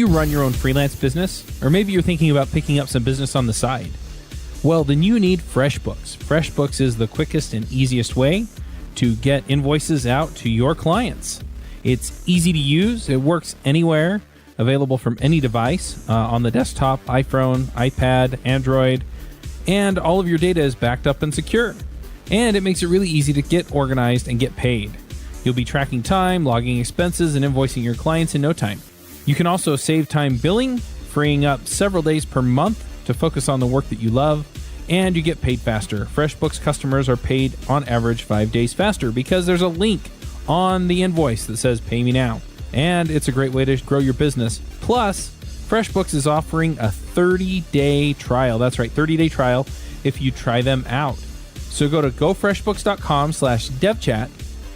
you run your own freelance business? Or maybe you're thinking about picking up some business on the side? Well, then you need FreshBooks. FreshBooks is the quickest and easiest way to get invoices out to your clients. It's easy to use. It works anywhere, available from any device, on the desktop, iPhone, iPad, Android, and all of your data is backed up and secure. And it makes it really easy to get organized and get paid. You'll be tracking time, logging expenses, and invoicing your clients in no time. You can also save time billing, freeing up several days per month to focus on the work that you love, and you get paid faster. FreshBooks customers are paid on average 5 days faster because there's a link on the invoice that says pay me now. And it's a great way to grow your business. Plus, FreshBooks is offering a 30-day trial. That's right, 30-day trial if you try them out. So go to gofreshbooks.com/devchat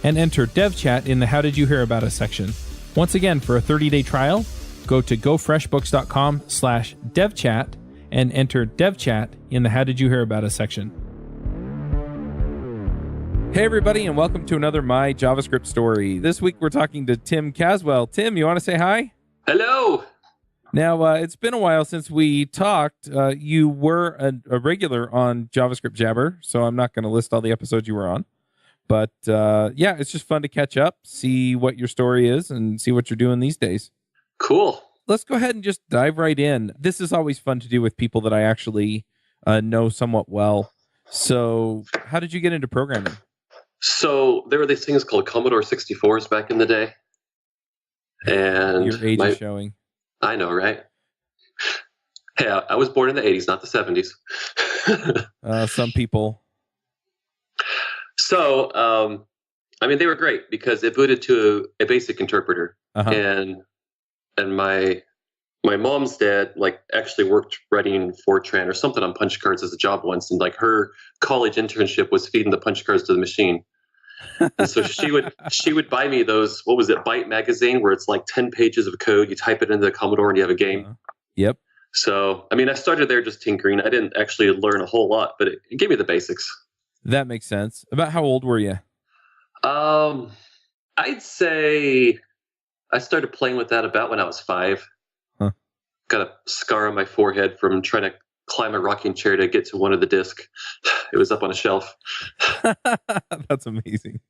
and enter devchat in the How Did You Hear About Us section. Once again, for a 30-day trial, go to gofreshbooks.com/devchat and enter devchat in the How Did You Hear About Us section. Hey everybody, and welcome to another My JavaScript Story. This week we're talking to Tim Caswell. Tim, you want to say hi? Hello. Now, it's been a while since we talked. You were a regular on JavaScript Jabber, so I'm not going to list all the episodes you were on. But yeah, it's just fun to catch up, see what your story is, and see what you're doing these days. Cool. Let's go ahead and just dive right in. This is always fun to do with people that I actually know somewhat well. So how did you get into programming? So there were these things called Commodore 64s back in the day. And your age is showing. I know, right? Hey, I was born in the 80s, not the 70s. Some people. So, I mean, they were great because it booted to a basic interpreter. Uh-huh. And my mom's dad actually worked writing Fortran or something on punch cards as a job once, and her college internship was feeding the punch cards to the machine. And so she would buy me those, what was it, Byte magazine, where it's 10 pages of code, you type it into the Commodore and you have a game. Yep. So, I mean, I started there just tinkering. I didn't actually learn a whole lot, but it gave me the basics. That makes sense. About how old were you? I'd say I started playing with that about when I was 5. Huh. Got a scar on my forehead from trying to climb a rocking chair to get to one of the discs. It was up on a shelf. That's amazing.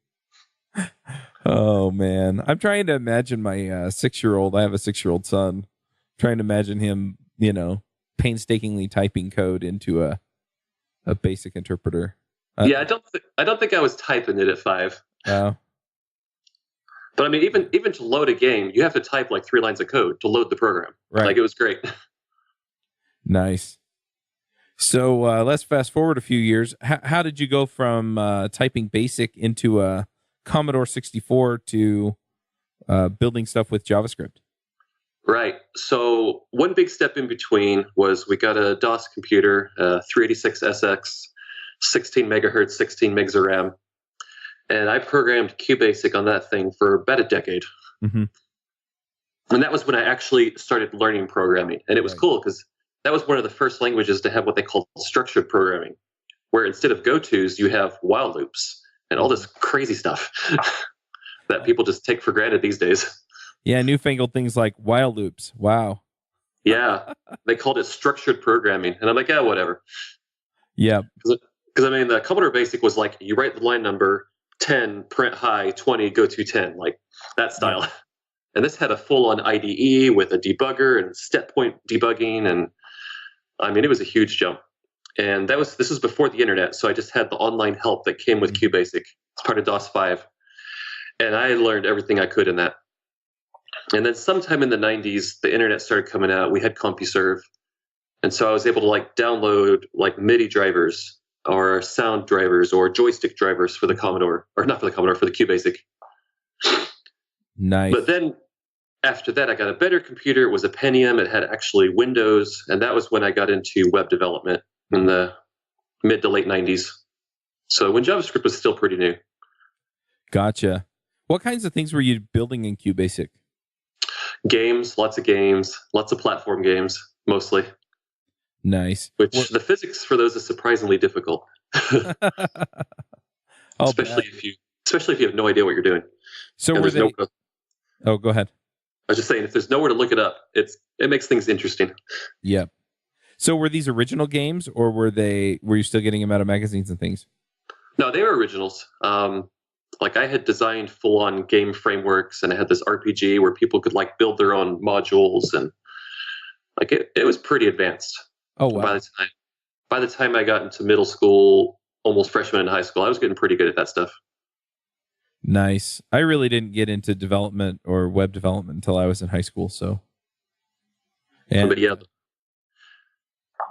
Oh, man. I'm trying to imagine my 6-year-old. I have a 6-year-old son. Trying to imagine him, painstakingly typing code into a basic interpreter. Yeah, I don't think I was typing it at 5. Oh. But I mean, even to load a game, you have to type 3 lines of code to load the program. Right. It was great. Nice. So let's fast forward a few years. How did you go from typing BASIC into a Commodore 64 to building stuff with JavaScript? Right. So one big step in between was we got a DOS computer, 386SX, 16 megahertz, 16 megs of RAM. And I programmed QBasic on that thing for about a decade. Mm-hmm. And that was when I actually started learning programming. And it was cool because that was one of the first languages to have what they call structured programming, where instead of go-tos, you have while loops and all this crazy stuff that people just take for granted these days. Yeah, newfangled things like while loops. Wow. Yeah, they called it structured programming. And I'm like, yeah, whatever. Yeah. Because, I mean, the Commodore BASIC was you write the line number, 10, print high, 20, go to 10, that style. Yeah. And this had a full-on IDE with a debugger and step point debugging. And I mean, it was a huge jump. And this was before the internet. So I just had the online help that came with QBasic. It's part of DOS 5. And I learned everything I could in that. And then sometime in the 90s, the internet started coming out. We had CompuServe. And so I was able to download MIDI drivers or sound drivers or joystick drivers for the Commodore, or not for the Commodore, for the QBasic. Nice. But then after that, I got a better computer. It was a Pentium. It had actually Windows. And that was when I got into web development in the mid to late 90s. So when JavaScript was still pretty new. Gotcha. What kinds of things were you building in QBasic? Games, lots of platform games, mostly. Nice. Which the physics for those is surprisingly difficult. especially if you have no idea what you're doing. So were they? No Oh, go ahead. I was just saying, if there's nowhere to look it up, it makes things interesting. Yep. So were these original games, or were you still getting them out of magazines and things? No, they were originals. Like I had designed full-on game frameworks, and I had this RPG where people could like build their own modules, and like it was pretty advanced. Oh wow! By the time I got into middle school, almost freshman in high school, I was getting pretty good at that stuff. Nice. I really didn't get into development or web development until I was in high school. So, but yeah,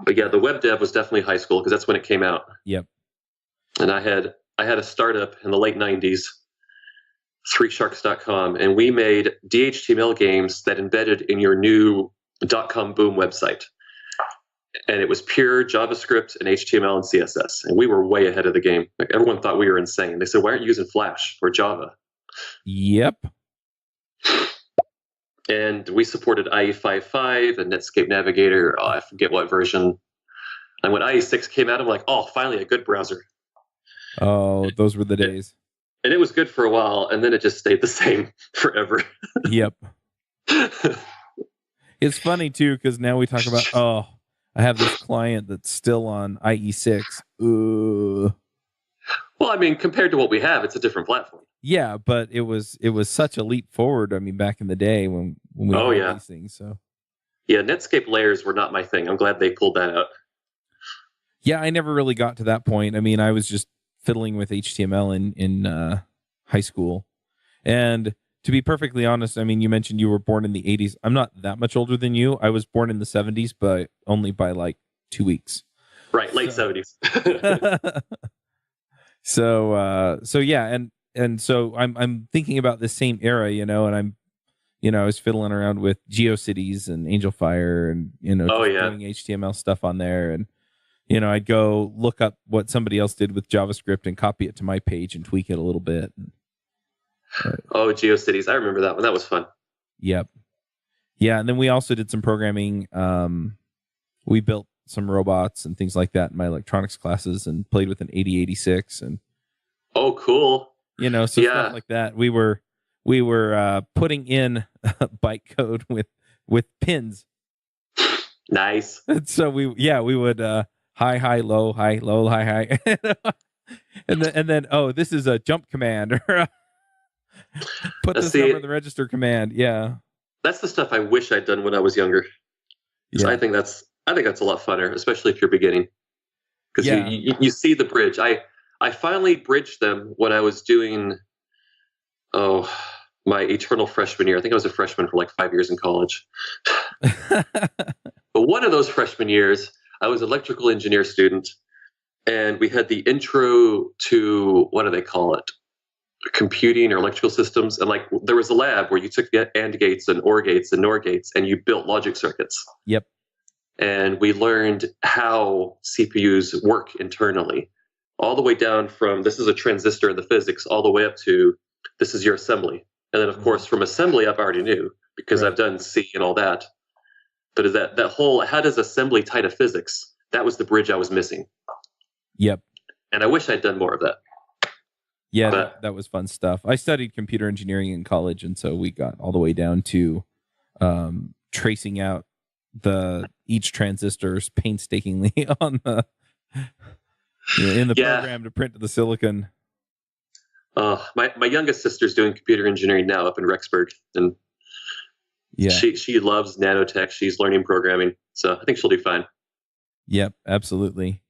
the web dev was definitely high school because that's when it came out. Yep. And I had a startup in the late 90s, 3sharks.com, and we made DHTML games that embedded in your new .com boom website. And it was pure JavaScript and HTML and CSS. And we were way ahead of the game. Like everyone thought we were insane. They said, why aren't you using Flash or Java? Yep. And we supported IE5.5 and Netscape Navigator. Oh, I forget what version. And when IE6 came out, I'm like, oh, finally a good browser. Oh, those were the days. And it was good for a while, and then it just stayed the same forever. Yep. It's funny, too, because now we talk about, I have this client that's still on IE6. Well, I mean, compared to what we have, it's a different platform. Yeah, but it was such a leap forward. I mean, back in the day when we had these things. So yeah, Netscape layers were not my thing. I'm glad they pulled that out. Yeah, I never really got to that point. I mean, I was just fiddling with HTML in high school. And to be perfectly honest, I mean, you mentioned you were born in the 80s. I'm not that much older than you. I was born in the 70s, but only by like 2 weeks. Right, late 70s. So yeah, and so I'm thinking about this same era, you know, and I was fiddling around with GeoCities and Angel Fire and, doing HTML stuff on there. And, I'd go look up what somebody else did with JavaScript and copy it to my page and tweak it a little bit. Oh, GeoCities. I remember that one. That was fun. Yep. Yeah. And then we also did some programming. We built some robots and things like that in my electronics classes and played with an 8086 and. Oh, cool. Stuff like that. We were putting in bytecode with pins. Nice. And so we would high, low, high, low, high. and then this is a jump command or put this number in the register command. Yeah. That's the stuff I wish I'd done when I was younger. So I think that's a lot funner, especially if you're beginning. Because you see the bridge. I finally bridged them when I was doing my eternal freshman year. I think I was a freshman for like 5 years in college. But one of those freshman years, I was an electrical engineer student, and we had the intro to, what do they call it? Computing or electrical systems. And like there was a lab where you took AND gates and OR gates and NOR gates and you built logic circuits. Yep. And we learned how CPUs work internally, all the way down from this is a transistor in the physics, all the way up to this is your assembly. And then, of course, from assembly up, I already knew because I've done C and all that. But that whole, how does assembly tie to physics? That was the bridge I was missing. Yep. And I wish I'd done more of that. Yeah, that was fun stuff. I studied computer engineering in college, and so we got all the way down to tracing out each transistors painstakingly on the in the program to print to the silicon. My youngest sister's doing computer engineering now up in Rexburg, and she loves nanotech. She's learning programming, so I think she'll do fine. Yep, absolutely.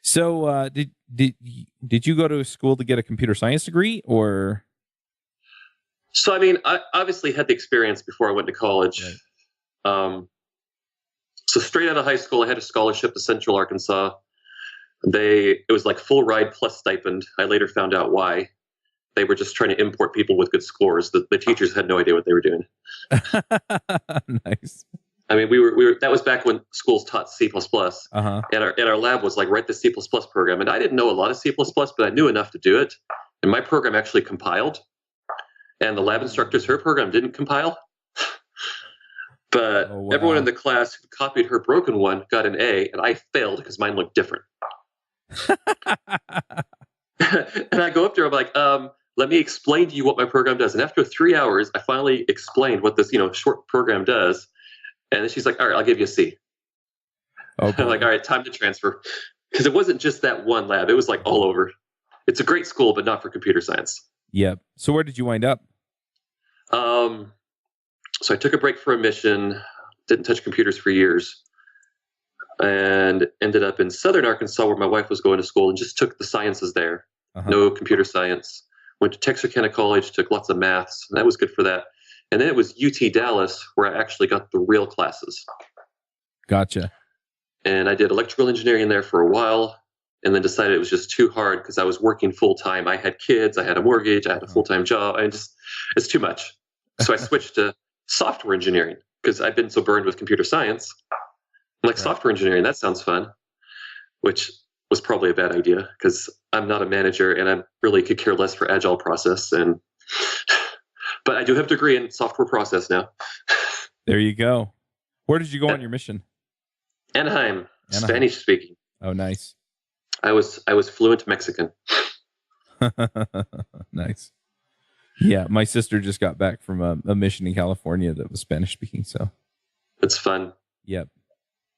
So, did you go to school to get a computer science degree, or? So, I mean, I obviously had the experience before I went to college. Right. So straight out of high school, I had a scholarship to Central Arkansas. It was like full ride plus stipend. I later found out why. They were just trying to import people with good scores. The teachers had no idea what they were doing. Nice. I mean, we were. That was back when schools taught C++. Uh-huh. And our lab was like, write the C++ program. And I didn't know a lot of C++, but I knew enough to do it. And my program actually compiled. And the lab instructors, her program didn't compile. But everyone in the class who copied her broken one got an A, and I failed because mine looked different. And I go up there, I'm like, let me explain to you what my program does. And after 3 hours, I finally explained what this, short program does. And then she's like, all right, I'll give you a C. Oh, I'm like, all right, time to transfer. Because it wasn't just that one lab. It was like all over. It's a great school, but not for computer science. Yep. So where did you wind up? So I took a break for a mission, didn't touch computers for years, and ended up in southern Arkansas where my wife was going to school and just took the sciences there. No computer science. Went to Texarkana College, took lots of maths, and that was good for that. And then it was UT Dallas where I actually got the real classes. Gotcha. And I did electrical engineering there for a while, and then decided it was just too hard because I was working full time. I had kids, I had a mortgage, I had a full-time job. It's too much. So I switched to software engineering because I've been so burned with computer science. I'm like, software engineering, that sounds fun, which was probably a bad idea because I'm not a manager and I really could care less for agile process. But I do have a degree in software process now. There you go. Where did you go on your mission? Anaheim. Spanish speaking. Oh, nice. I was fluent Mexican. Nice. Yeah, my sister just got back from a mission in California that was Spanish speaking. So it's fun. Yep.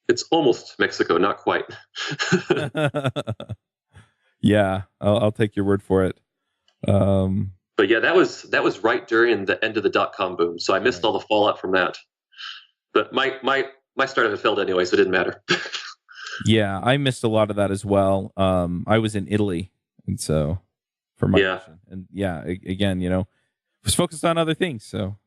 It's almost Mexico, not quite. Yeah, I'll take your word for it. But yeah, that was right during the end of the .com boom, so I missed all the fallout from that. But my startup had failed anyway, so it didn't matter. Yeah, I missed a lot of that as well. I was in Italy, and so for my mission, and again, was focused on other things. So,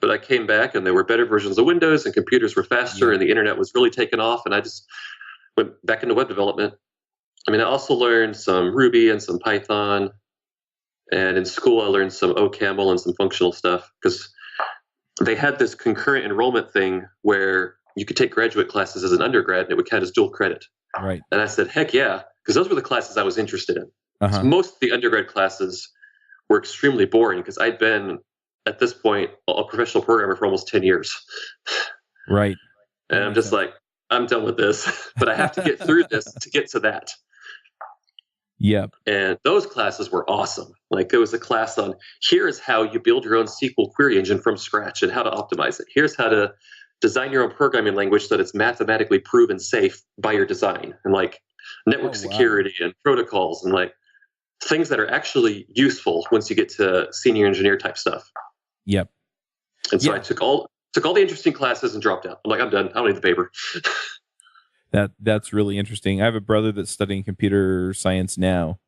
but I came back, and there were better versions of Windows, and computers were faster, and the internet was really taking off, and I just went back into web development. I mean, I also learned some Ruby and some Python, and in school I learned some OCaml and some functional stuff because they had this concurrent enrollment thing where you could take graduate classes as an undergrad and it would count as dual credit. Right. And I said, heck yeah, because those were the classes I was interested in. So most of the undergrad classes were extremely boring because I'd been, at this point, a professional programmer for almost 10 years. Right. And I'm just like, I'm done with this, but I have to get through this to get to that. Yep. And those classes were awesome. Like there was a class on here is how you build your own SQL query engine from scratch and how to optimize it. Here's how to design your own programming language so that it's mathematically proven safe by your design, and like network security and protocols and like things that are actually useful once you get to senior engineer type stuff. Yep. And so I took all the interesting classes and dropped out. I'm like, I'm done. I don't need the paper. That's really interesting. I have a brother that's studying computer science now,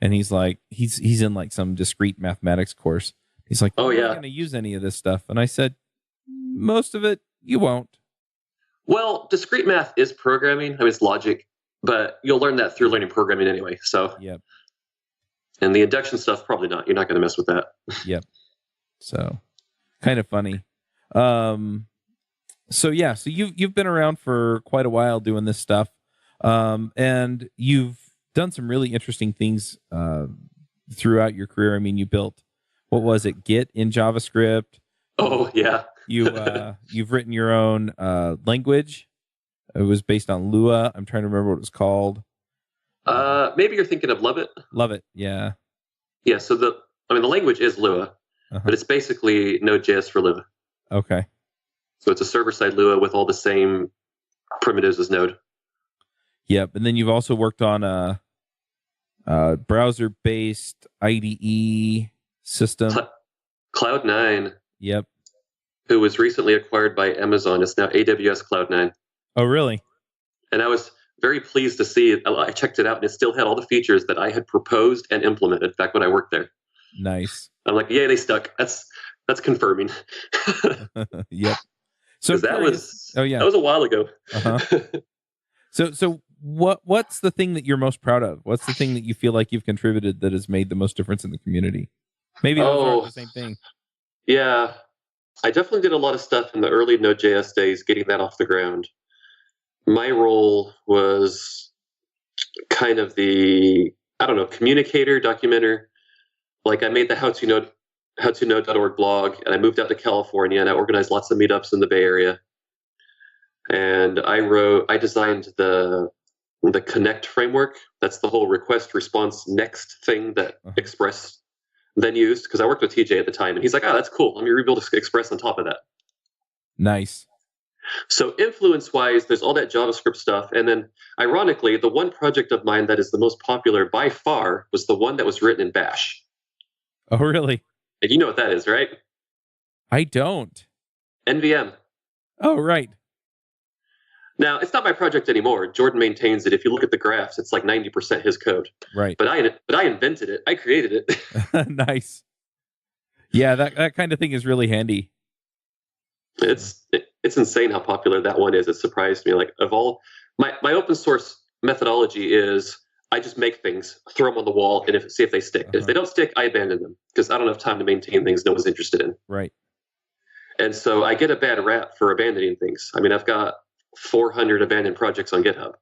and he's like, he's in like some discrete mathematics course. He's like, I'm not going to use any of this stuff. And I said, most of it you won't. Well, discrete math is programming. I mean, it's logic, but you'll learn that through learning programming anyway. So, yep. And the induction stuff, probably not. You're not going to mess with that. Yep. So, kind of funny. So you've been around for quite a while doing this stuff, and you've done some really interesting things throughout your career. I mean, you built, what was it, Git in JavaScript? Oh yeah. You've written your own language. It was based on Lua. I'm trying to remember what it was called. Maybe you're thinking of Luvit. Luvit, yeah. Yeah. So the language is Lua, but it's basically Node.js for Lua. Okay. So it's a server-side Lua with all the same primitives as Node. Yep. And then you've also worked on a browser-based IDE system. Cloud9. Yep. Who was recently acquired by Amazon. It's now AWS Cloud9. Oh, really? And I was very pleased to see it. I checked it out, and it still had all the features that I had proposed and implemented back when I worked there. Nice. I'm like, yeah, they stuck. That's confirming. Yep. So that was a while ago. So what's the thing that you're most proud of? What's the thing that you feel like you've contributed that has made the most difference in the community? Maybe those aren't the same thing. Yeah, I definitely did a lot of stuff in the early Node.js days, getting that off the ground. My role was kind of the, communicator, documenter. Like I made the howtonode.org blog, and I moved out to California, and I organized lots of meetups in the Bay Area. And I designed the Connect framework. That's the whole request response next thing that Express then used because I worked with TJ at the time, and he's like, "Oh, that's cool. Let me rebuild Express on top of that." Nice. So influence-wise, there's all that JavaScript stuff, and then ironically, the one project of mine that is the most popular by far was the one that was written in Bash. Oh, really? And you know what that is, right? I don't. NVM. Oh, right. Now, it's not my project anymore. Jordan maintains it. If you look at the graphs, it's like 90% his code. Right. But I invented it. I created it. Nice. Yeah, that kind of thing is really handy. It's insane how popular that one is. It surprised me. Like, of all my open source methodology is I just make things, throw them on the wall, and see if they stick. If they don't stick, I abandon them because I don't have time to maintain things no one's interested in. Right. And so I get a bad rap for abandoning things. I mean, I've got 400 abandoned projects on GitHub.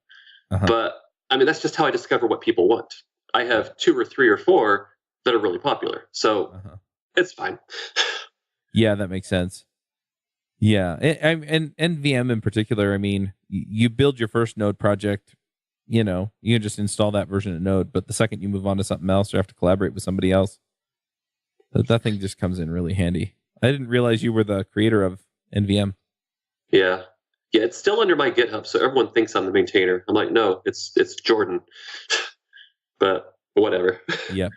But I mean, that's just how I discover what people want. I have 2 or 3 or 4 that are really popular. So it's fine. Yeah, that makes sense. Yeah. And NVM in particular, I mean, you build your first Node project, you can just install that version of Node. But the second you move on to something else or have to collaborate with somebody else, that thing just comes in really handy. I didn't realize you were the creator of NVM. Yeah. Yeah, it's still under my GitHub, so everyone thinks I'm the maintainer. I'm like, no, it's Jordan. But whatever. Yeah.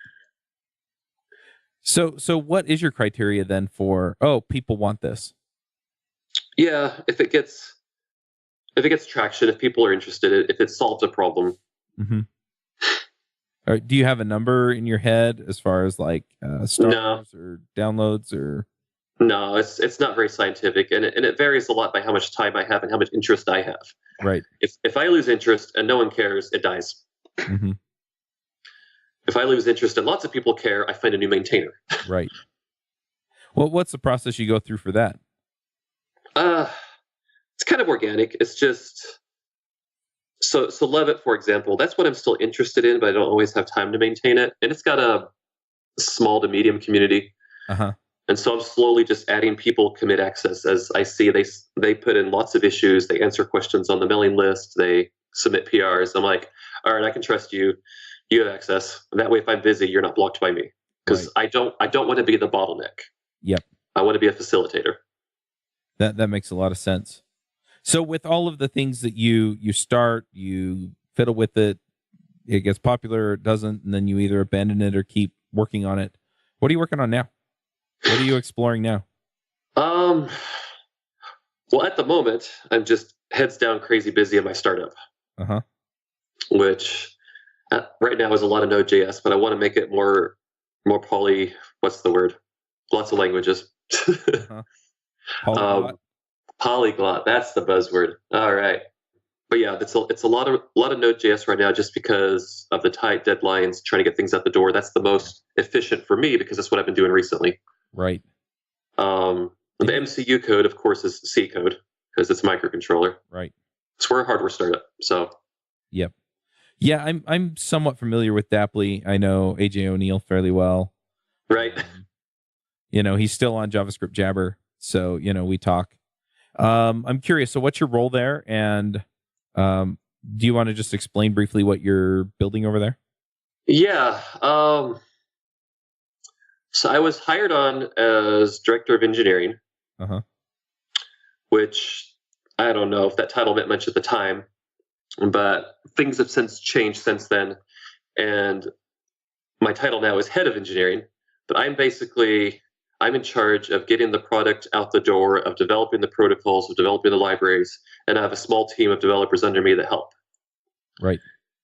So what is your criteria then for, people want this? Yeah, if it gets traction, if people are interested, if it solves a problem. Mm-hmm. Or do you have a number in your head as far as like stars or downloads or? No, it's not very scientific, and it varies a lot by how much time I have and how much interest I have. Right. If I lose interest and no one cares, it dies. Mm-hmm. If I lose interest and lots of people care, I find a new maintainer. Right. Well, what's the process you go through for that? It's kind of organic. It's just so Luvit, for example, that's what I'm still interested in, but I don't always have time to maintain it. And it's got a small to medium community. And so I'm slowly just adding people commit access as I see they put in lots of issues. They answer questions on the mailing list. They submit PRs. I'm like, all right, I can trust you. You have access. That way, if I'm busy, you're not blocked by me. Because I don't want to be the bottleneck. Yep. I want to be a facilitator. That makes a lot of sense. So with all of the things that you start, you fiddle with it, it gets popular or it doesn't, and then you either abandon it or keep working on it. What are you working on now? What are you exploring now? Well, at the moment, I'm just heads down crazy busy in my startup. Which right now is a lot of Node.js, but I want to make it more poly. What's the word? Lots of languages. Polyglot. That's the buzzword. All right. But yeah, it's a lot of Node.js right now, just because of the tight deadlines, trying to get things out the door. That's the most efficient for me because that's what I've been doing recently. Right. The MCU code, of course, is C code because it's microcontroller. Right. It's we're a hardware startup. So. Yep. Yeah, I'm somewhat familiar with Dapley. I know AJ O'Neill fairly well. Right. He's still on JavaScript Jabber, so we talk. I'm curious. So, what's your role there, and do you want to just explain briefly what you're building over there? Yeah. So I was hired on as director of engineering, which I don't know if that title meant much at the time, but things have since changed since then. And my title now is head of engineering, but I'm in charge of getting the product out the door, of developing the protocols, of developing the libraries, and I have a small team of developers under me that help. Right.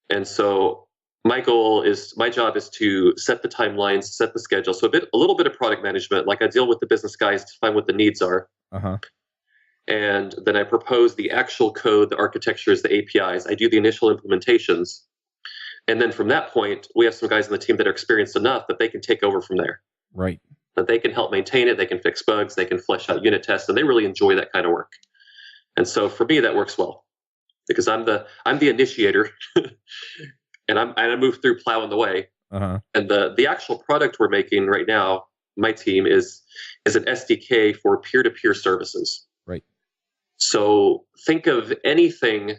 And so my job is to set the timelines, set the schedule. So a little bit of product management, like I deal with the business guys to find what the needs are. And then I propose the actual code, the architectures, the APIs. I do the initial implementations. And then from that point, we have some guys on the team that are experienced enough that they can take over from there. Right. That they can help maintain it, they can fix bugs, they can flesh out unit tests, and they really enjoy that kind of work. And so for me, that works well because I'm the initiator, and I move through plowing the way. And the actual product we're making right now, my team is an SDK for peer-to-peer services. Right. So think of anything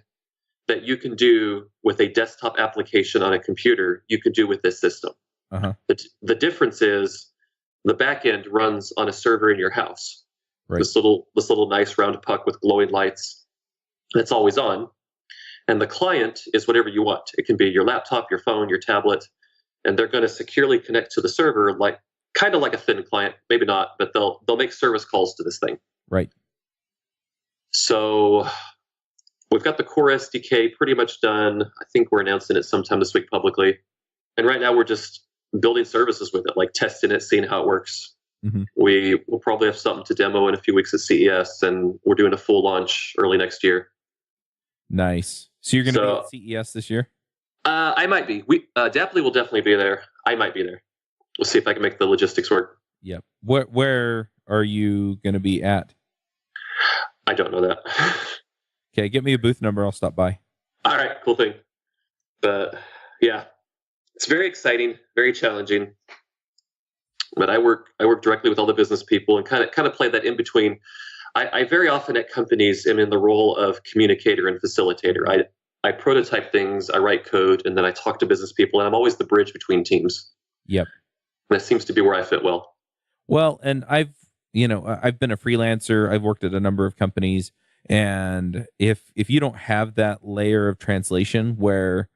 that you can do with a desktop application on a computer, you could do with this system. The difference is the back end runs on a server in your house. Right. This little nice round puck with glowing lights that's always on. And the client is whatever you want. It can be your laptop, your phone, your tablet, and they're going to securely connect to the server, like kind of like a thin client, maybe not, but they'll make service calls to this thing. Right. So we've got the core SDK pretty much done. I think we're announcing it sometime this week publicly. And right now we're just building services with it, like testing it, seeing how it works. Mm-hmm. We will probably have something to demo in a few weeks at CES, and we're doing a full launch early next year. Nice. So you're going to be at CES this year? I might be. Dapley will definitely be there. I might be there. We'll see if I can make the logistics work. Yep. Where are you going to be at? I don't know that. Okay, get me a booth number. I'll stop by. All right, cool thing. But yeah, it's very exciting, very challenging. But I work directly with all the business people and kind of play that in between. I very often at companies am in the role of communicator and facilitator. I prototype things, I write code, and then I talk to business people, and I'm always the bridge between teams. Yep. That seems to be where I fit well. Well, and I've been a freelancer. I've worked at a number of companies, and if you don't have that layer of translation where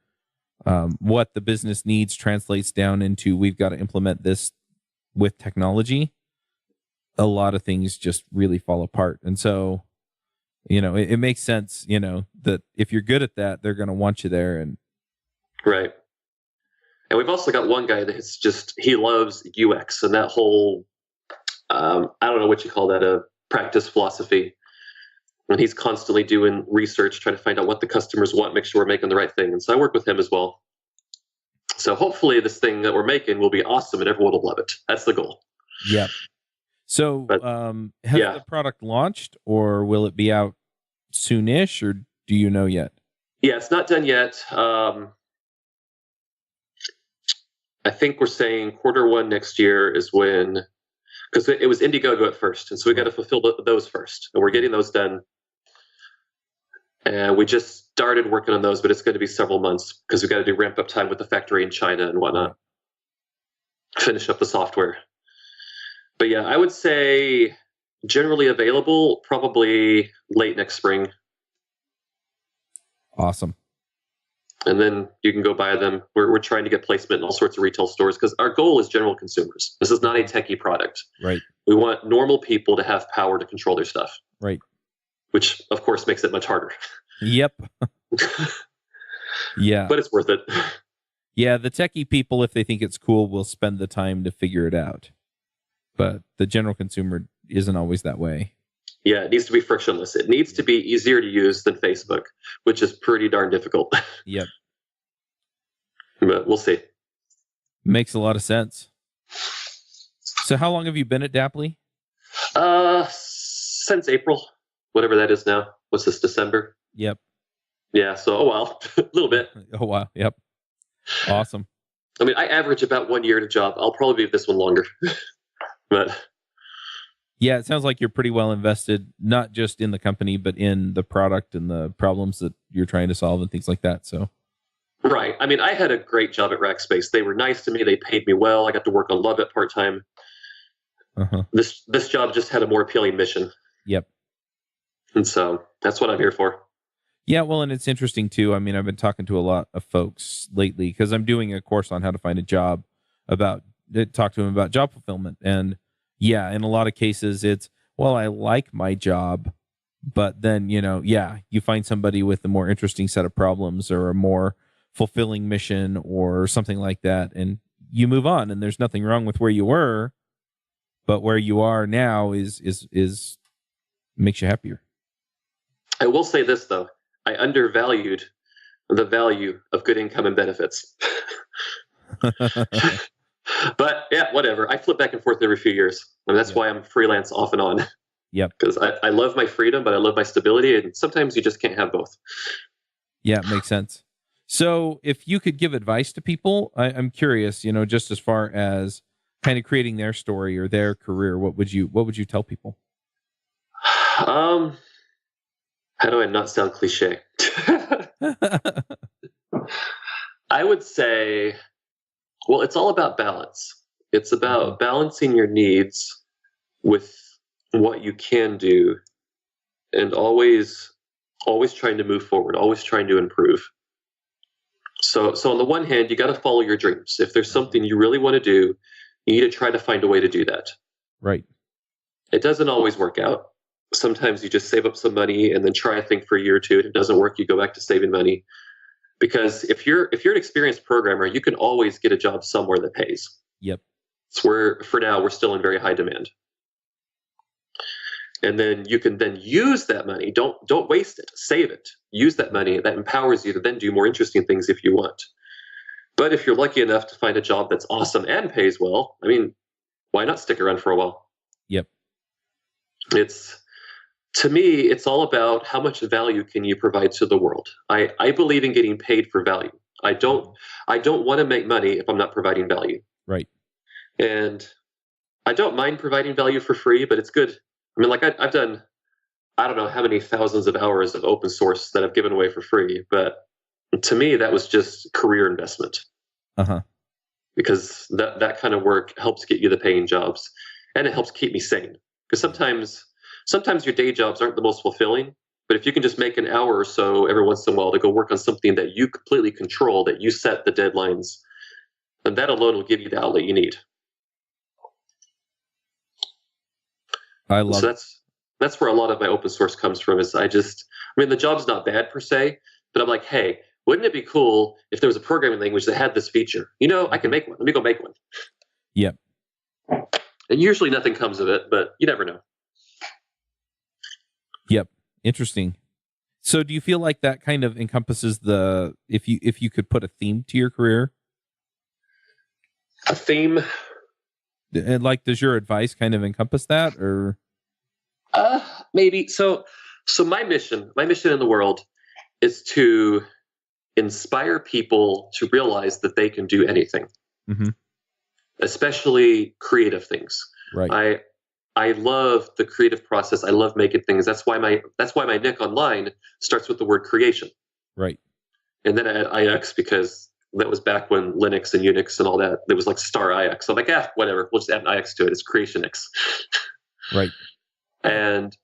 what the business needs translates down into we've got to implement this with technology, a lot of things just really fall apart. And so, it makes sense, that if you're good at that, they're going to want you there. And right. And we've also got one guy that's he loves UX and that whole, I don't know what you call that, a practice philosophy. And he's constantly doing research, trying to find out what the customers want, make sure we're making the right thing. And so I work with him as well. So hopefully this thing that we're making will be awesome and everyone will love it. That's the goal. Yep. So has the product launched, or will it be out soonish, or do you know yet? Yeah, it's not done yet. I think we're saying Q1 next year is when, because it was Indiegogo at first, and so we got to fulfill those first, and we're getting those done. And we just started working on those, but it's going to be several months because we've got to do ramp up time with the factory in China and whatnot. Finish up the software. But yeah, I would say generally available probably late next spring. Awesome. And then you can go buy them. We're trying to get placement in all sorts of retail stores because our goal is general consumers. This is not a techie product. Right. We want normal people to have power to control their stuff. Right. Which, of course, makes it much harder. Yep. Yeah. But it's worth it. Yeah, the techie people, if they think it's cool, will spend the time to figure it out. But the general consumer isn't always that way. Yeah, it needs to be frictionless. It needs to be easier to use than Facebook, which is pretty darn difficult. Yep. But we'll see. Makes a lot of sense. So how long have you been at Dapley? Since April, whatever that is now. What's this, December? Yep. Yeah, so a while. A little bit. Oh, wow. Yep. Awesome. I mean, I average about 1 year in a job. I'll probably be at this one longer. But yeah, it sounds like you're pretty well invested, not just in the company, but in the product and the problems that you're trying to solve and things like that. So, right. I mean, I had a great job at Rackspace. They were nice to me. They paid me well. I got to work on Luvit part-time. Uh-huh. This job just had a more appealing mission. Yep. And so that's what I'm here for. Yeah, well, and it's interesting too. I mean, I've been talking to a lot of folks lately because I'm doing a course on how to find a job talk to them about job fulfillment. And yeah, in a lot of cases it's, well, I like my job, but then, you find somebody with a more interesting set of problems or a more fulfilling mission or something like that. And you move on, and there's nothing wrong with where you were, but where you are now is makes you happier. I will say this though. I undervalued the value of good income and benefits. But yeah, whatever. I flip back and forth every few years. I mean, that's why I'm freelance off and on. Yep. Because I love my freedom, but I love my stability. And sometimes you just can't have both. Yeah, it makes sense. So if you could give advice to people, I'm curious, just as far as kind of creating their story or their career, what would you tell people? How do I not sound cliche? I would say, well, it's all about balance. It's about balancing your needs with what you can do, and always trying to move forward, always trying to improve. So on the one hand, you got to follow your dreams. If there's something you really want to do, you need to try to find a way to do that. Right. It doesn't always work out. Sometimes you just save up some money and then try a thing for a year or two. If it doesn't work, you go back to saving money. Because if you're an experienced programmer, you can always get a job somewhere that pays. Yep. It's where, for now, we're still in very high demand. And then you can then use that money. Don't waste it. Save it. Use that money. That empowers you to then do more interesting things if you want. But if you're lucky enough to find a job that's awesome and pays well, I mean, why not stick around for a while? Yep. To me, it's all about how much value can you provide to the world. I believe in getting paid for value. I don't want to make money if I'm not providing value. Right. And I don't mind providing value for free, but it's good. I mean, like I've done, I don't know how many thousands of hours of open source that I've given away for free, but to me, that was just career investment. Because that kind of work helps get you the paying jobs, and it helps keep me sane. Because sometimes your day jobs aren't the most fulfilling, but if you can just make an hour or so every once in a while to go work on something that you completely control, that you set the deadlines, then that alone will give you the outlet you need. I love so that's where a lot of my open source comes from. I mean, the job's not bad per se, but I'm like, hey, wouldn't it be cool if there was a programming language that had this feature? I can make one. Let me go make one. Yep. And usually nothing comes of it, but you never know. Yep. Interesting. So do you feel like that kind of encompasses if you could put a theme to your career? A theme? And like, does your advice kind of encompass that, or? Maybe. So my mission in the world is to inspire people to realize that they can do anything, especially creative things. Right. I love the creative process. I love making things. That's why my nick online starts with the word creation. Right. And then I add IX because that was back when Linux and Unix and all that. There was like star IX. So I'm like, whatever. We'll just add an IX to it. It's CreationX. Right. And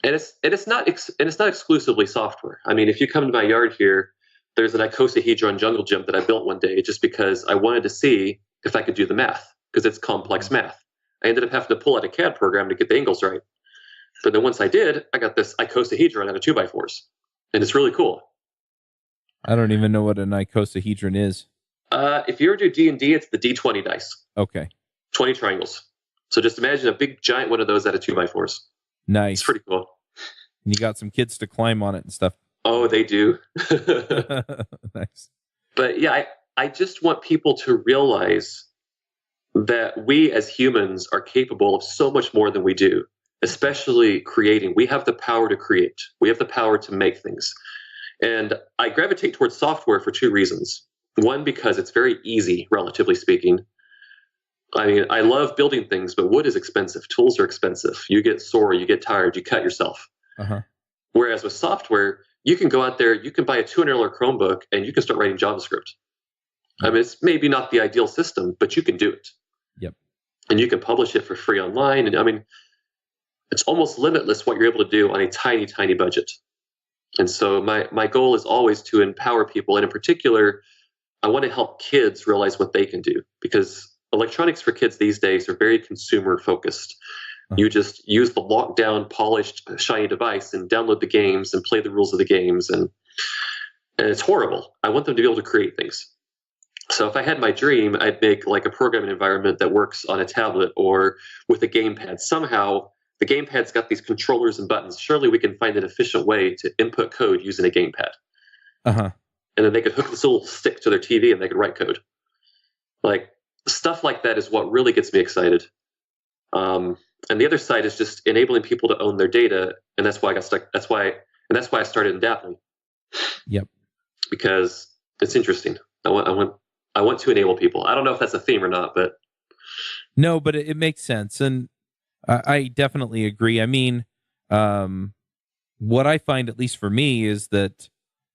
it's not exclusively software. I mean, if you come to my yard here, there's an icosahedron jungle gym that I built one day just because I wanted to see if I could do the math, because it's complex math. I ended up having to pull out a CAD program to get the angles right. But then once I did, I got this icosahedron out of 2x4s. And it's really cool. I don't even know what an icosahedron is. If you ever do D&D, it's the D20 dice. Okay. 20 triangles. So just imagine a big giant one of those out of 2x4s. Nice. It's pretty cool. And you got some kids to climb on it and stuff. Oh, they do. Nice. But yeah, I just want people to realize that we as humans are capable of so much more than we do, especially creating. We have the power to create. We have the power to make things. And I gravitate towards software for two reasons. One, because it's very easy, relatively speaking. I mean, I love building things, but wood is expensive. Tools are expensive. You get sore, you get tired, you cut yourself. Whereas with software, you can go out there, you can buy a $200 Chromebook, and you can start writing JavaScript. I mean, it's maybe not the ideal system, but you can do it. Yep. And you can publish it for free online. And I mean, it's almost limitless what you're able to do on a tiny, tiny budget. And so my goal is always to empower people. And in particular, I want to help kids realize what they can do, because electronics for kids these days are very consumer focused. You just use the locked down, polished, shiny device and download the games and play the rules of the games. And it's horrible. I want them to be able to create things. So if I had my dream, I'd make like a programming environment that works on a tablet or with a gamepad. Somehow the gamepad's got these controllers and buttons. Surely we can find an efficient way to input code using a gamepad. And then they could hook this little stick to their TV and they could write code. Like stuff like that is what really gets me excited. And the other side is just enabling people to own their data. And that's why I got stuck. That's why I started in Daphne. Yep. Because it's interesting. I want to enable people. I don't know if that's a theme or not, but no, but it makes sense. And I definitely agree. I mean, what I find, at least for me, is that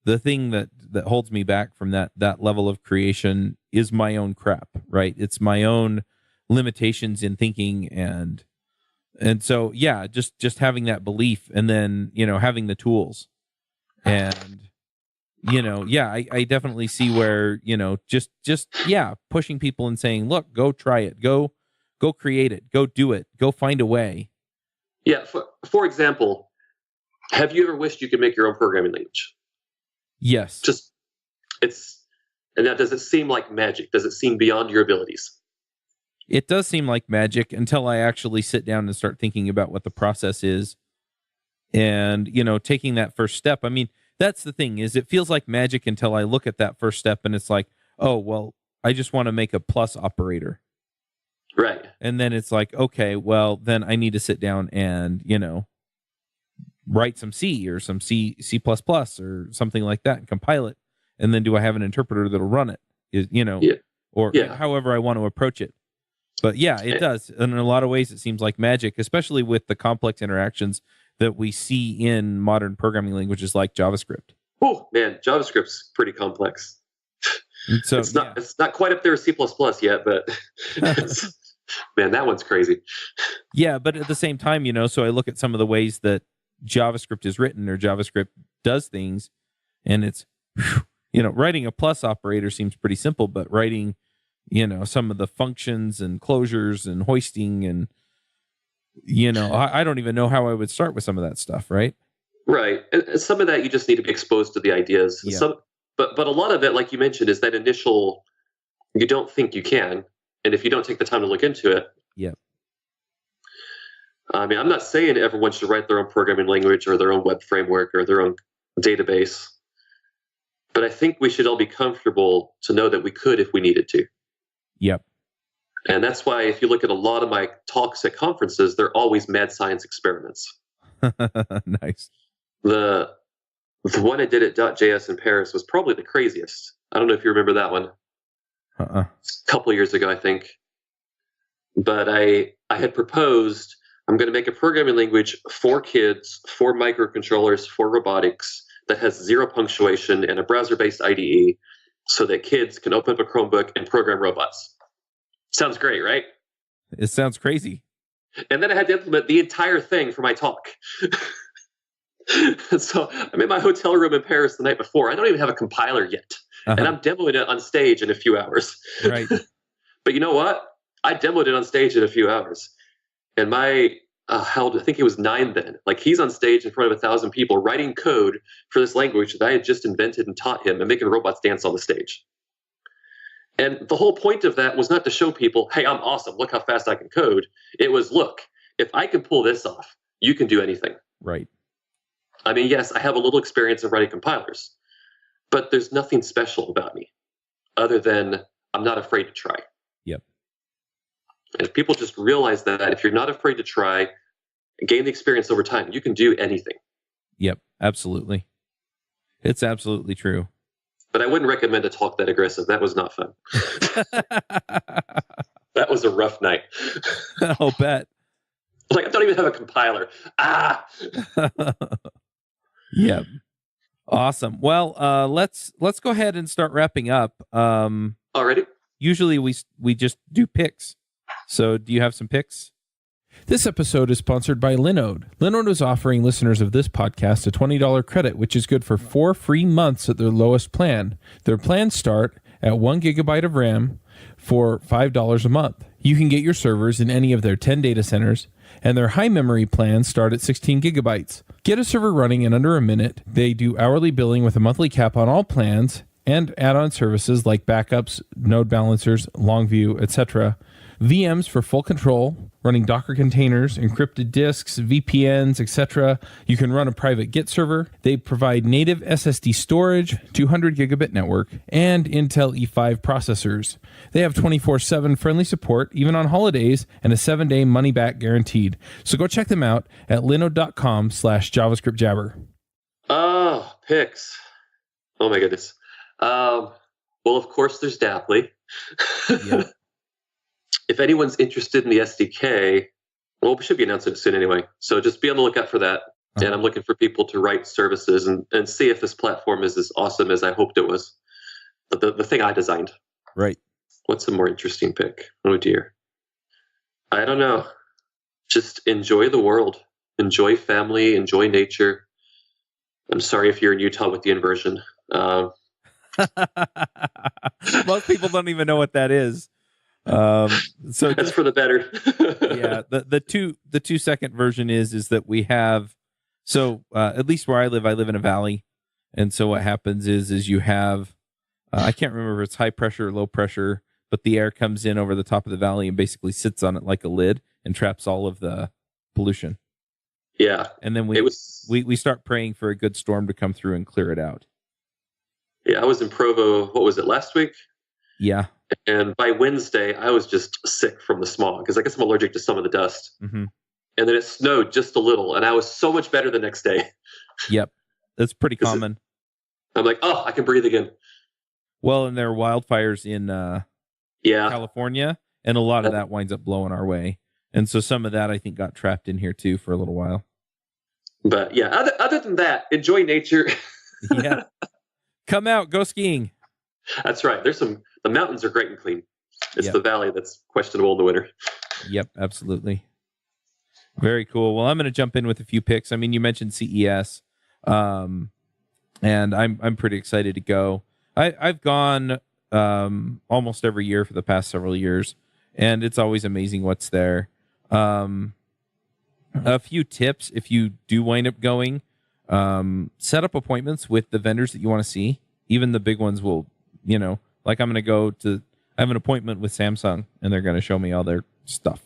the thing that that holds me back from that level of creation is my own crap, right? It's my own limitations in thinking, and so yeah, just having that belief, and then having the tools, and I definitely see where just pushing people and saying, look, go try it, go create it, go do it, go find a way. Yeah. For example, have you ever wished you could make your own programming language? Yes. And now, does it seem like magic? Does it seem beyond your abilities? It does seem like magic until I actually sit down and start thinking about what the process is, and taking that first step. I mean, that's the thing, is it feels like magic until I look at that first step and it's like, oh, well, I just want to make a plus operator. Right. And then it's like, okay, well, then I need to sit down and, write some C or some C++ or something like that and compile it. And then do I have an interpreter that'll run it? Or however I want to approach it. But yeah, it does. And in a lot of ways, it seems like magic, especially with the complex interactions that we see in modern programming languages like JavaScript. Oh man, JavaScript's pretty complex. And so it's not quite up there with C++ yet, but man, that one's crazy. Yeah, but at the same time, so I look at some of the ways that JavaScript is written or JavaScript does things, and it's writing a plus operator seems pretty simple, but writing some of the functions and closures and hoisting and I don't even know how I would start with some of that stuff, right? Right. And some of that you just need to be exposed to the ideas. Yeah. But a lot of it, like you mentioned, is that initial, you don't think you can. And if you don't take the time to look into it. Yeah. I mean, I'm not saying everyone should write their own programming language or their own web framework or their own database. But I think we should all be comfortable to know that we could if we needed to. Yep. And that's why if you look at a lot of my talks at conferences, they're always mad science experiments. Nice. The one I did at .js in Paris was probably the craziest. I don't know if you remember that one. A couple of years ago, I think. But I had proposed, I'm going to make a programming language for kids, for microcontrollers, for robotics, that has zero punctuation and a browser-based IDE so that kids can open up a Chromebook and program robots. Sounds great, right? It sounds crazy. And then I had to implement the entire thing for my talk. So I'm in my hotel room in Paris the night before. I don't even have a compiler yet. And I'm demoing it on stage in a few hours. Right. But you know what? I demoed it on stage in a few hours. And my, I think he was 9 then. Like, he's on stage in front of 1,000 people writing code for this language that I had just invented and taught him, and making robots dance on the stage. And the whole point of that was not to show people, hey, I'm awesome, look how fast I can code. It was, look, if I can pull this off, you can do anything. Right. I mean, yes, I have a little experience of writing compilers, but there's nothing special about me other than I'm not afraid to try. Yep. And if people just realize that, if you're not afraid to try, gain the experience over time, you can do anything. Yep, absolutely. It's absolutely true. But I wouldn't recommend a talk that aggressive. That was not fun. That was a rough night. I'll bet. Like, I don't even have a compiler. Yeah. Awesome. Well, let's go ahead and start wrapping up. Already? Usually we just do picks. So do you have some picks? This episode is sponsored by Linode. Linode is offering listeners of this podcast a $20 credit, which is good for 4 free months at their lowest plan. Their plans start at 1 gigabyte of RAM for $5 a month. You can get your servers in any of their 10 data centers, and their high memory plans start at 16 gigabytes. Get a server running in under a minute. They do hourly billing with a monthly cap on all plans and add-on services like backups, node balancers, Longview, etc. VMs for full control, running Docker containers, encrypted disks, VPNs, etc. You can run a private Git server. They provide native SSD storage, 200 gigabit network, and Intel E5 processors. They have 24/7 friendly support, even on holidays, and a 7-day money-back guaranteed. So go check them out at linode.com/JavaScriptJabber. Oh, picks. Oh my goodness. Well, of course, there's Dapply. Yeah. If anyone's interested in the SDK, well, we should be announcing it soon anyway. So just be on the lookout for that. And I'm looking for people to write services and see if this platform is as awesome as I hoped it was. The thing I designed. Right. What's a more interesting pick? Oh dear. I don't know. Just enjoy the world. Enjoy family. Enjoy nature. I'm sorry if you're in Utah with the inversion. Most people don't even know what that is. So that's for the better. Yeah, the 2-second version is that we have. So at least where I live in a valley, and so what happens is you have. I can't remember if it's high pressure or low pressure, but the air comes in over the top of the valley and basically sits on it like a lid and traps all of the pollution. Yeah, and then we start praying for a good storm to come through and clear it out. Yeah, I was in Provo. What was it, last week? Yeah. And by Wednesday, I was just sick from the smog because I guess I'm allergic to some of the dust. Mm-hmm. And then it snowed just a little, and I was so much better the next day. Yep, that's pretty common. I'm like, oh, I can breathe again. Well, and there are wildfires in California, and a lot of that winds up blowing our way. And so some of that, I think, got trapped in here, too, for a little while. But, yeah, other than that, enjoy nature. Yeah. Come out, go skiing. That's right. The mountains are great and clean. It's the valley that's questionable in the winter. Yep, absolutely. Very cool. Well, I'm going to jump in with a few picks. I mean, you mentioned CES, and I'm pretty excited to go. I've gone almost every year for the past several years, and it's always amazing what's there. A few tips if you do wind up going. Set up appointments with the vendors that you want to see. Even the big ones will, like I'm going to I have an appointment with Samsung, and they're going to show me all their stuff.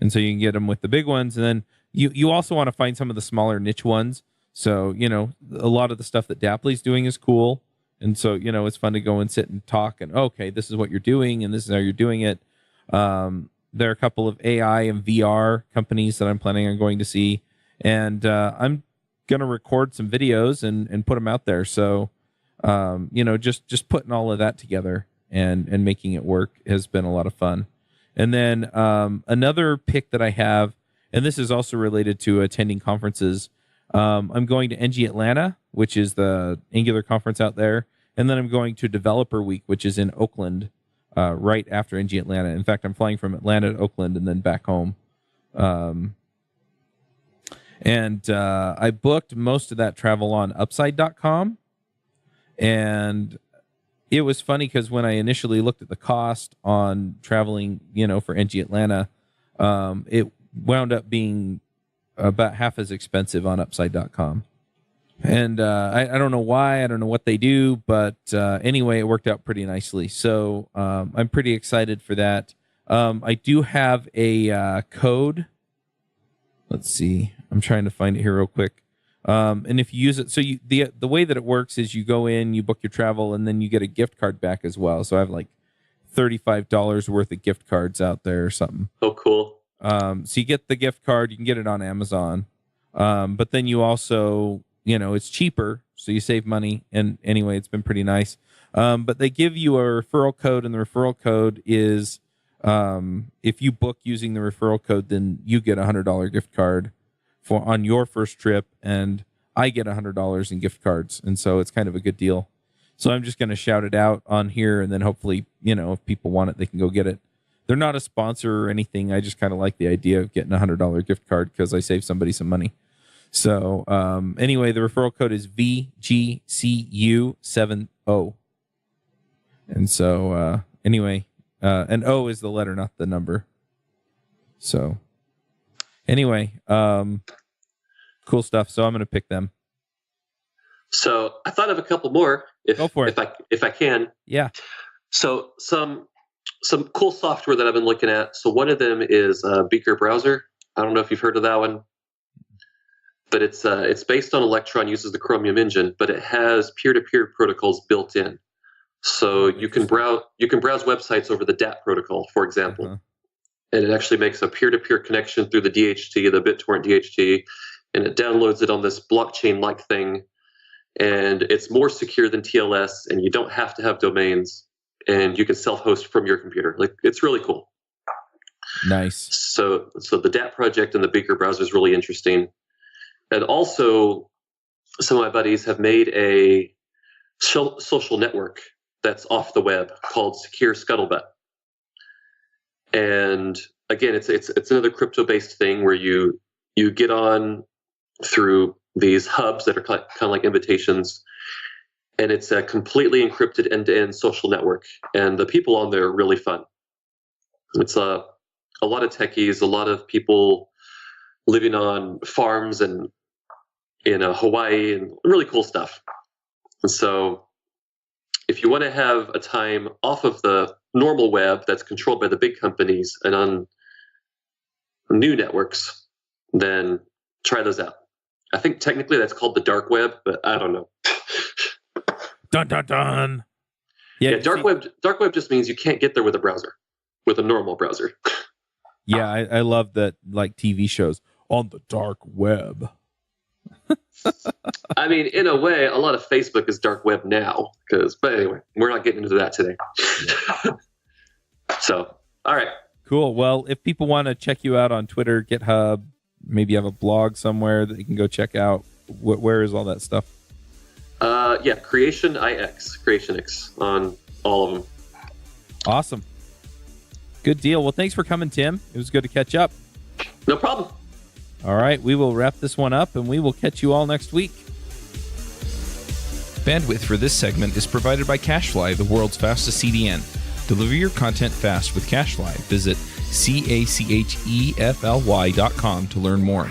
And so you can get them with the big ones. And then you also want to find some of the smaller niche ones. So, a lot of the stuff that Dapley's doing is cool. And so, it's fun to go and sit and talk and, okay, this is what you're doing and this is how you're doing it. There are a couple of AI and VR companies that I'm planning on going to see. And I'm going to record some videos and put them out there. So, just putting all of that together and making it work has been a lot of fun. And then another pick that I have, and this is also related to attending conferences. I'm going to NG Atlanta, which is the Angular conference out there. And then I'm going to Developer Week, which is in Oakland, right after NG Atlanta. In fact, I'm flying from Atlanta to Oakland and then back home. I booked most of that travel on upside.com. And it was funny because when I initially looked at the cost on traveling, for NG Atlanta, it wound up being about half as expensive on upside.com. And I don't know why. I don't know what they do. But anyway, it worked out pretty nicely. So I'm pretty excited for that. I do have a code. Let's see. I'm trying to find it here real quick. And if you use it, so the way that it works is you go in, you book your travel, and then you get a gift card back as well. So I have like $35 worth of gift cards out there or something. Oh, cool. So you get the gift card, you can get it on Amazon. But then you also, it's cheaper, so you save money. And anyway, it's been pretty nice. But they give you a referral code, and the referral code is, if you book using the referral code, then you get a $100 gift card on your first trip, and I get $100 in gift cards, and so it's kind of a good deal. So I'm just going to shout it out on here, and then hopefully, if people want it, they can go get it. They're not a sponsor or anything. I just kind of like the idea of getting a $100 gift card because I save somebody some money. So anyway, the referral code is VGCU70. And so anyway, and O is the letter, not the number. So anyway, cool stuff. So I'm going to pick them. So I thought of a couple more. Go for it. If I can. Yeah. So some cool software that I've been looking at. So one of them is Beaker Browser. I don't know if you've heard of that one, but it's based on Electron, uses the Chromium engine, but it has peer-to-peer protocols built in. So you can browse websites over the DAP protocol, for example. Uh-huh. And it actually makes a peer-to-peer connection through the DHT, the BitTorrent DHT, and it downloads it on this blockchain-like thing. And it's more secure than TLS, and you don't have to have domains, and you can self-host from your computer. Like, it's really cool. Nice. So the DAP project and the Beaker browser is really interesting. And also, some of my buddies have made a social network that's off the web called Secure Scuttlebutt. And again, it's another crypto-based thing where you get on through these hubs that are kind of like invitations, and it's a completely encrypted end-to-end social network. And the people on there are really fun. It's a lot of techies, a lot of people living on farms and in Hawaii, and really cool stuff. And so if you want to have a time off of the normal web that's controlled by the big companies and on new networks, then try those out. I think technically that's called the dark web, but I don't know. Dun, dun, dun. Yeah, dark web just means you can't get there with a browser, with a normal browser. Yeah, I love that, like TV shows on the dark web. I mean, in a way, a lot of Facebook is dark web now. But anyway, we're not getting into that today. Yeah. So, all right. Cool. Well, if people want to check you out on Twitter, GitHub, maybe you have a blog somewhere that you can go check out, where is all that stuff? Yeah, CreationX on all of them. Awesome. Good deal. Well, thanks for coming, Tim. It was good to catch up. No problem. All right, we will wrap this one up, and we will catch you all next week. Bandwidth for this segment is provided by CacheFly, the world's fastest CDN. Deliver your content fast with CacheFly. Visit CACHEFLY.com to learn more.